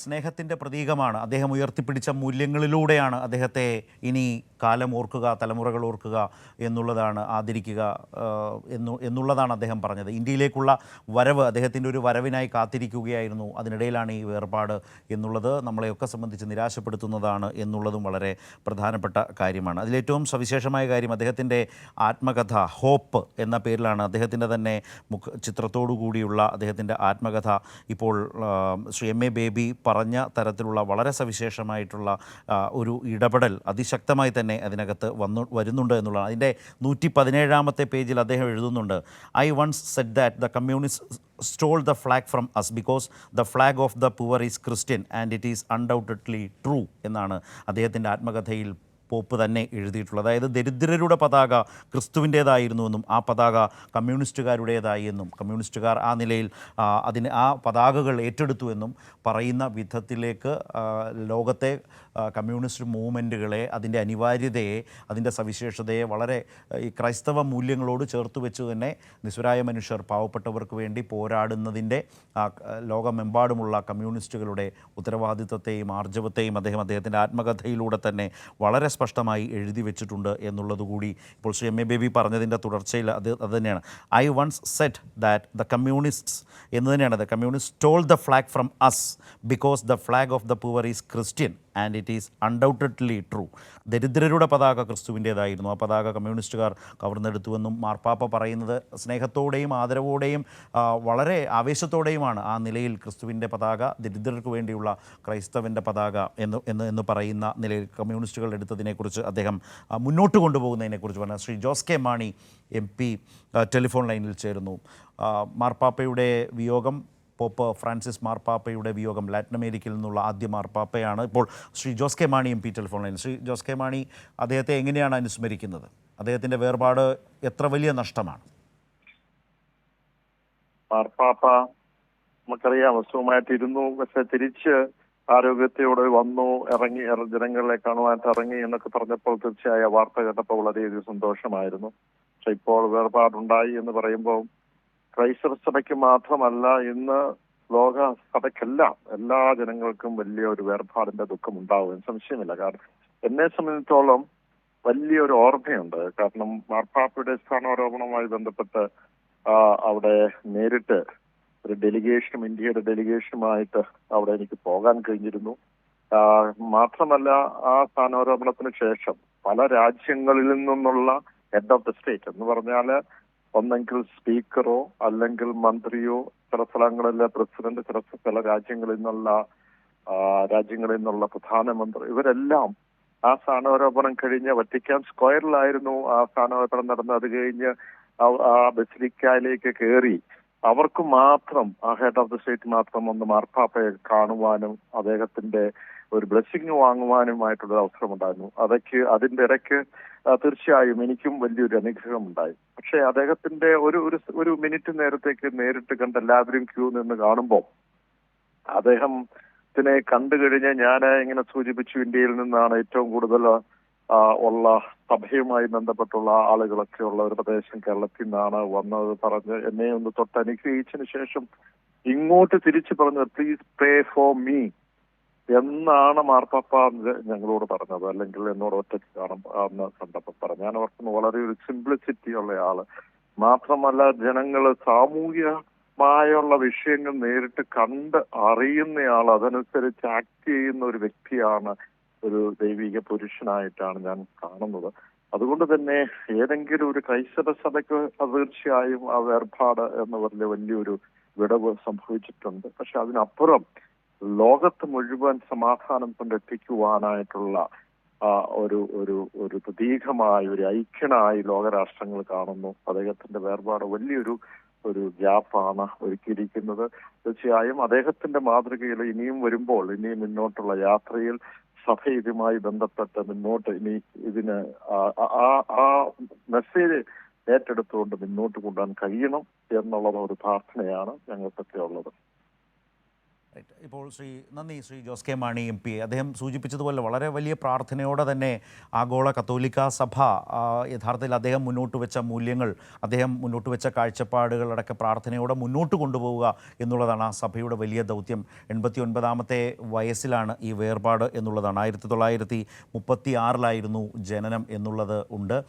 സ്നേഹത്തിൻ്റെ പ്രതീകമാണ്. അദ്ദേഹം ഉയർത്തിപ്പിടിച്ച മൂല്യങ്ങളിലൂടെയാണ് അദ്ദേഹത്തെ ഇനി കാലം ഓർക്കുക, തലമുറകൾ ഓർക്കുക എന്നുള്ളതാണ്, ആദരിക്കുക എന്നുള്ളതാണ് അദ്ദേഹം പറഞ്ഞത്. ഇന്ത്യയിലേക്കുള്ള വരവ്, അദ്ദേഹത്തിൻ്റെ ഒരു വരവിനായി കാത്തിരിക്കുകയായിരുന്നു. അതിനിടയിലാണ് ഈ വേർപാട് എന്നുള്ളത് നമ്മളെയൊക്കെ സംബന്ധിച്ച് നിരാശപ്പെടുത്തുന്നതാണ് എന്നുള്ളതും വളരെ പ്രധാനപ്പെട്ട കാര്യമാണ്. അതിലേറ്റവും സവിശേഷമായ കാര്യം അദ്ദേഹത്തിൻ്റെ ആത്മകഥ ഹോപ്പ് എന്ന പേരിലാണ്. അദ്ദേഹത്തിൻ്റെ തന്നെ ചിത്രത്തോടു കൂടിയുള്ള അദ്ദേഹത്തിൻ്റെ ആത്മകഥ ഇപ്പോൾ ശ്രീ എം എ ബേബി പറഞ്ഞ തരത്തിലുള്ള വളരെ സവിശേഷമായിട്ടുള്ള ഒരു ഇടപെടൽ അതിശക്തമായി തന്നെ അതിനകത്ത് വരുന്നുണ്ട് എന്നുള്ളതാണ്. അതിൻ്റെ 117-ാമത്തെ പേജിൽ അദ്ദേഹം എഴുതുന്നുണ്ട്, I once said that the communist stole the flag from us because the flag of the poor is Christian and it is undoubtedly true എന്നാണ് അദ്ദേഹത്തിൻ്റെ ആത്മകഥയിൽ പോപ്പ് തന്നെ എഴുതിയിട്ടുള്ളത്. അതായത് ദരിദ്രരുടെ പതാക ക്രിസ്തുവിൻ്റേതായിരുന്നുവെന്നും ആ പതാക കമ്മ്യൂണിസ്റ്റുകാരുടേതായി എന്നും കമ്മ്യൂണിസ്റ്റുകാർ ആ നിലയിൽ ആ പതാകകൾ ഏറ്റെടുത്തുവെന്നും പറയുന്ന വിധത്തിലേക്ക് ലോകത്തെ കമ്മ്യൂണിസ്റ്റ് മൂവ്മെൻറ്റുകളെ, അതിൻ്റെ അനിവാര്യതയെ, അതിൻ്റെ സവിശേഷതയെ വളരെ ഈ ക്രൈസ്തവ മൂല്യങ്ങളോട് ചേർത്ത് വെച്ച് തന്നെ നിസ്വരായ മനുഷ്യർ, പാവപ്പെട്ടവർക്ക് വേണ്ടി പോരാടുന്നതിൻ്റെ ലോകമെമ്പാടുമുള്ള കമ്മ്യൂണിസ്റ്റുകളുടെ ഉത്തരവാദിത്വത്തെയും ആർജവത്തെയും അദ്ദേഹത്തിൻ്റെ ആത്മകഥയിലൂടെ തന്നെ വളരെ സ്പഷ്ടമായി എഴുതി വെച്ചിട്ടുണ്ട് എന്നുള്ളതുകൂടി ഇപ്പോൾ ശ്രീ എം എ ബേബി പറഞ്ഞതിൻ്റെ തുടർച്ചയിൽ അത് തന്നെയാണ്. I once said that the communists എന്ന് തന്നെയാണ്, the communist stole the flag from us because the flag of the poor is Christian and it is undoubtedly true. ദരിദ്രരുടെ പതാക ക്രിസ്തുവിൻ്റേതായിരുന്നു, ആ പതാക കമ്മ്യൂണിസ്റ്റുകാർ കവർന്നെടുത്തുവെന്നും മാർപ്പാപ്പ പറയുന്നത് സ്നേഹത്തോടെയും ആദരവോടെയും വളരെ ആവേശത്തോടെയുമാണ്. ആ നിലയിൽ ക്രിസ്തുവിൻ്റെ പതാക, ദരിദ്രർക്ക് വേണ്ടിയുള്ള ക്രൈസ്തവൻ്റെ പതാക എന്ന് പറയുന്ന നിലയിൽ കമ്മ്യൂണിസ്റ്റുകൾ എടുത്തതിനെക്കുറിച്ച് അദ്ദേഹം മുന്നോട്ട് കൊണ്ടുപോകുന്നതിനെക്കുറിച്ച് പറഞ്ഞ Shri Jose K Mani MP telephone ലൈനിൽ ചേരുന്നു. മാർപ്പാപ്പയുടെ വിയോഗം, പോപ്പ് ഫ്രാൻസിസ് മാർപ്പാപ്പയുടെ വിയോഗം, ലാറ്റിൻ അമേരിക്കയിൽ നിന്നുള്ള ആദ്യ മാർപ്പാപ്പയാണ്. ഇപ്പോൾ Shri Jose K Mani MP telephone line. Shri Jose K Mani, അദ്ദേഹത്തെ എങ്ങനെയാണ് അനുസ്മരിക്കുന്നത്? അദ്ദേഹത്തിൻ്റെ വേർപാട് എത്ര വലിയ നഷ്ടമാണ്? മാർപ്പാപ്പ നമുക്കറിയാം അസുഖമായിട്ടിരുന്നു, പക്ഷെ തിരിച്ച് ആരോഗ്യത്തോടെ വന്നു, ഇറങ്ങി ജനങ്ങളെ കാണുവാനായിട്ട് ഇറങ്ങി എന്നൊക്കെ പറഞ്ഞപ്പോൾ തീർച്ചയായും വാർത്ത കേട്ടപ്പോൾ വളരെയധികം സന്തോഷമായിരുന്നു. പക്ഷെ ഇപ്പോൾ വേർപാടുണ്ടായി എന്ന് പറയുമ്പോൾ ക്രൈസ്തവ സഭയ്ക്ക് മാത്രമല്ല, ഇന്ന് ലോക സഭയ്ക്കെല്ലാം എല്ലാ ജനങ്ങൾക്കും വലിയൊരു വേർപാടിന്റെ ദുഃഖം ഉണ്ടാവും, സംശയമില്ല. കാരണം എന്നെ സംബന്ധിച്ചോളം വലിയൊരു ഓർമ്മയുണ്ട്. കാരണം മാർപ്പാപ്പയുടെ സ്ഥാനാരോപണവുമായി ബന്ധപ്പെട്ട് അവിടെ നേരിട്ട് ഒരു ഡെലിഗേഷനും, ഇന്ത്യയുടെ ഡെലിഗേഷനുമായിട്ട് അവിടെ എനിക്ക് പോകാൻ കഴിഞ്ഞിരുന്നു. മാത്രമല്ല, ആ സ്ഥാനാരോപണത്തിന് ശേഷം പല രാജ്യങ്ങളിൽ നിന്നുള്ള ഹെഡ് ഓഫ് ദ സ്റ്റേറ്റ് എന്ന് പറഞ്ഞാൽ ഒന്നെങ്കിൽ സ്പീക്കറോ അല്ലെങ്കിൽ മന്ത്രിയോ, ചില സ്ഥലങ്ങളിലെ പ്രസിഡന്റ്, ചില രാജ്യങ്ങളിൽ നിന്നുള്ള പ്രധാനമന്ത്രി, ഇവരെല്ലാം ആ സ്ഥാനാരോപണം കഴിഞ്ഞ് വത്തിക്കാൻ സ്ക്വയറിലായിരുന്നു ആ സ്ഥാനാരോപണം നടന്നത്. അത് കഴിഞ്ഞ് ആ ബസിലിക്കയിലേക്ക് കയറി അവർക്ക് മാത്രം, ആ ഹെഡ് ഓഫ് ദ സ്റ്റേറ്റ് മാത്രം ഒന്ന് മാർപ്പാപ്പയെ കാണുവാനും അദ്ദേഹത്തിന്റെ ഒരു ബ്ലെസ്സിങ് വാങ്ങുവാനുമായിട്ടുള്ള അവസരമുണ്ടായിരുന്നു. അതിന്റെ ഇടയ്ക്ക് തീർച്ചയായും എനിക്കും വലിയൊരു അനുഗ്രഹം ഉണ്ടായി. പക്ഷെ അദ്ദേഹത്തിന്റെ ഒരു മിനിറ്റ് നേരിട്ട് കണ്ട് എല്ലാവരും ക്യൂ നിന്ന് കാണുമ്പോൾ അദ്ദേഹത്തിനെ കണ്ടു കഴിഞ്ഞ് ഞാൻ ഇങ്ങനെ സൂചിപ്പിച്ചു, ഇന്ത്യയിൽ നിന്നാണ് ഏറ്റവും കൂടുതൽ ഉള്ള സഭയുമായി ബന്ധപ്പെട്ടുള്ള ആളുകളൊക്കെ ഉള്ള ഒരു പ്രദേശം കേരളത്തിൽ നിന്നാണ് വന്നത് പറഞ്ഞ് എന്നെ ഒന്ന് തൊട്ടനുഗ്രഹിച്ചതിന് ശേഷം ഇങ്ങോട്ട് തിരിച്ചു പറഞ്ഞത്, പ്ലീസ് പ്രേ ഫോർ മീ എന്നാണ് മാർപ്പാപ്പ ഞങ്ങളോട് പറഞ്ഞത്. അല്ലെങ്കിൽ എന്നോട് ഒറ്റയ്ക്ക് അന്ന് കണ്ടപ്പോൾ പറഞ്ഞു. ഞാൻ ഓർക്കുന്നു, വളരെ ഒരു സിംപ്ലിസിറ്റി ഉള്ള ആള്. മാത്രമല്ല, ജനങ്ങള് സാമൂഹികമായുള്ള വിഷയങ്ങൾ നേരിട്ട് കണ്ട് അറിയുന്നയാൾ, അതനുസരിച്ച് ആക്ട് ചെയ്യുന്ന ഒരു വ്യക്തിയാണ്, ഒരു ദൈവിക പുരുഷനായിട്ടാണ് ഞാൻ കാണുന്നത്. അതുകൊണ്ട് തന്നെ ഏതെങ്കിലും ഒരു ക്രൈസ്തവ സഭയ്ക്ക് തീർച്ചയായും ആ വേർപാട് എന്ന് പറഞ്ഞ വലിയൊരു വിടവ് സംഭവിച്ചിട്ടുണ്ട്. പക്ഷെ അതിനപ്പുറം ലോകത്ത് മുഴുവൻ സമാധാനം കൊണ്ടെത്തിക്കുവാനായിട്ടുള്ള ഒരു പ്രതീകമായ ഒരു ഐക്യനായി ലോകരാഷ്ട്രങ്ങൾ കാണുന്നു. അദ്ദേഹത്തിന്റെ വേർപാട് വലിയൊരു ഗ്യാപ്പാണ് ഒരുക്കിയിരിക്കുന്നത്. തീർച്ചയായും അദ്ദേഹത്തിന്റെ മാതൃകയിൽ ഇനിയും മുന്നോട്ടുള്ള യാത്രയിൽ സഭ ഇതുമായി ബന്ധപ്പെട്ട് മുന്നോട്ട് ഇനി ഇതിന് ആ മെസ്സേജ് ഏറ്റെടുത്തുകൊണ്ട് മുന്നോട്ട് കൊണ്ടുപോകാൻ കഴിയണം എന്നുള്ള ഒരു പ്രാർത്ഥനയാണ് ഞങ്ങൾക്കൊക്കെ ഉള്ളത്. ഇപ്പോൾ നന്ദി ശ്രീ ജോസ് കെ മാണി MP. അദ്ദേഹം സൂചിപ്പിച്ചതുപോലെ വളരെ വലിയ പ്രാർത്ഥനയോടെ തന്നെ ആഗോള കത്തോലിക്ക സഭ യഥാർത്ഥത്തിൽ അദ്ദേഹം മുന്നോട്ട് വെച്ച മൂല്യങ്ങൾ, അദ്ദേഹം മുന്നോട്ട് വെച്ച കാഴ്ചപ്പാടുകളടക്കം പ്രാർത്ഥനയോടെ മുന്നോട്ട് കൊണ്ടുപോവുക എന്നുള്ളതാണ് ആ സഭയുടെ വലിയ ദൗത്യം. 89ാമത്തെ വയസ്സിലാണ് ഈ വേർപാട് എന്നുള്ളതാണ്. 1936 ജനനം എന്നുള്ളത് ഉണ്ട്.